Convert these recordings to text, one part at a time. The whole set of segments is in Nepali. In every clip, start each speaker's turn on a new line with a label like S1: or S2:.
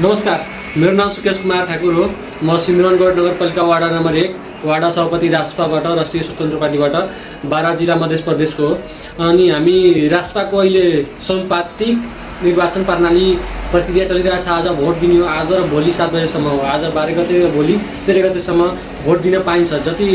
S1: नमस्कार, मेरो नाम सुकेश कुमार ठाकुर हो। म सिमरनगढ नगरपालिका वार्ड नम्बर 1 वार्ड सभापति रासपाबाट राष्ट्रिय स्वतन्त्र पार्टीबाट बारा जिल्ला मध्य प्रदेशको हो। अनि हामी रासपाको अहिले सम्पादित निर्वाचन प्रणाली प्रक्रिया चलिरहेको छ। आज भोट दिने हो, आज र भोलि 7 बजेसम्म हो। आज 12 गते र भोलि 13 गतेसम्म भोट दिन पाइन्छ। जति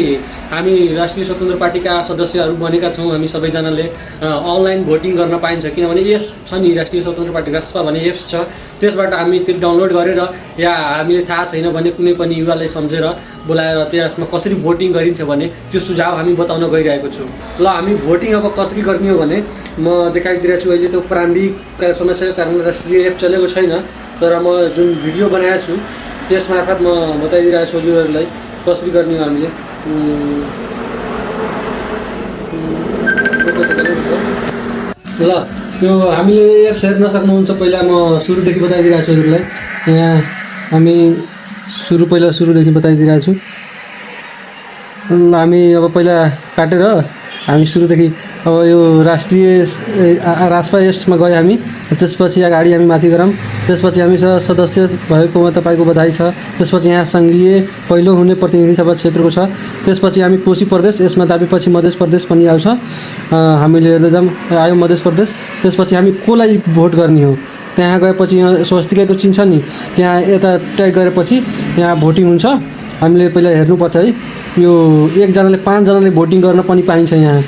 S1: हामी राष्ट्रिय स्वतन्त्र पार्टीका सदस्यहरू बनेका छौँ, हामी सबैजनाले अनलाइन भोटिङ गर्न पाइन्छ। किनभने एप्स छ नि, राष्ट्रिय स्वतन्त्र पार्टी रासपा भन्ने एप्स छ, त्यसबाट हामी त्यो डाउनलोड गरेर या हामीले थाहा छैन भने कुनै पनि युवालाई सम्झेर बोलाएर त्यसमा कसरी भोटिङ गरिन्छ भने त्यो सुझाव हामी बताउन गइरहेको छु। ल, हामी भोटिङ अब कसरी गर्ने हो भने म देखाइदिरहेको छु। अहिले त्यो प्रारम्भिक समस्याको कारण राष्ट्रिय एप चलेको छैन, तर म जुन भिडियो बनाएको छु त्यसमार्फत म बताइदिरहेको छु हजुरहरूलाई कसरी गर्ने हो हामीले। ल, त्यो हामीले एप्स हेर्न सक्नुहुन्छ। पहिला म सुरुदेखि बताइदिरहेको छु हजुरलाई। यहाँ हामी सुरुदेखि बताइदिरहेको छु। ल, हामी अब पहिला काटेर हामी सुरुदेखि अब यो राष्ट्रिय रासपा एप्समा गयो हामी। त्यसपछि अगाडि हामी माथि गरौँ। त्यसपछि हामी सदस्य भएकोमा तपाईँको बधाई छ। त्यसपछि यहाँ सङ्घीय पहिलो हुने प्रतिनिधि सभा क्षेत्रको छ। त्यसपछि हामी कोशी प्रदेश, यसमा दाबेपछि मध्य प्रदेश पनि आउँछ। हामीले हेर्दै जाऊँ, आयो मध्य प्रदेश। त्यसपछि हामी कसलाई भोट गर्ने हो त्यहाँ गएपछि यहाँ स्वस्तिकाको चिन्ह छ नि, त्यहाँ यता ट्याग गरेपछि यहाँ भोटिङ हुन्छ। हामीले पहिला हेर्नुपर्छ है, यो एकजनाले 5 जनाले भोटिङ गर्न पनि पाइन्छ। यहाँ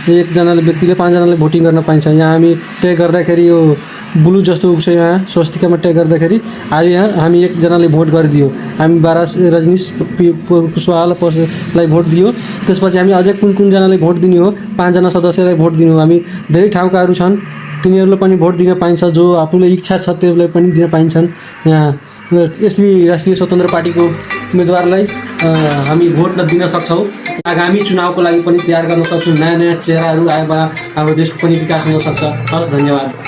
S1: एकजनाले व्यक्तिले 5 जनाले भोटिङ गर्न पाइन्छ। यहाँ हामी ट्याग गर्दाखेरि यो ब्लू जस्तो उग्छ, यहाँ स्वस्तिकामा ट्याग गर्दाखेरि आयो। यहाँ हामी एकजनाले भोट गरिदियो, हामी 12 रजनीश कुशवाहालाई भोट दियो। त्यसपछि हामी अझै कुन जनाले भोट दिने हो, 5 जना सदस्यलाई भोट दिनु हो। हामी धेरै ठाउँकाहरू छन्, तिनीहरूलाई पनि भोट दिन पाइन्छ। जो आफूलाई इच्छा छ त्यसलाई पनि दिन पाइन्छन्। यहाँ यसरी राष्ट्रिय स्वतन्त्र पार्टीको उम्मेदवारलाई हामी भोट दिन सक्छौँ। आगामी चुनावको लागि पनि तयार गर्न सक्छौँ। नयाँ चेहराहरू आए हाम्रो देशको पनि विकास हुन सक्छ। हस्, धन्यवाद।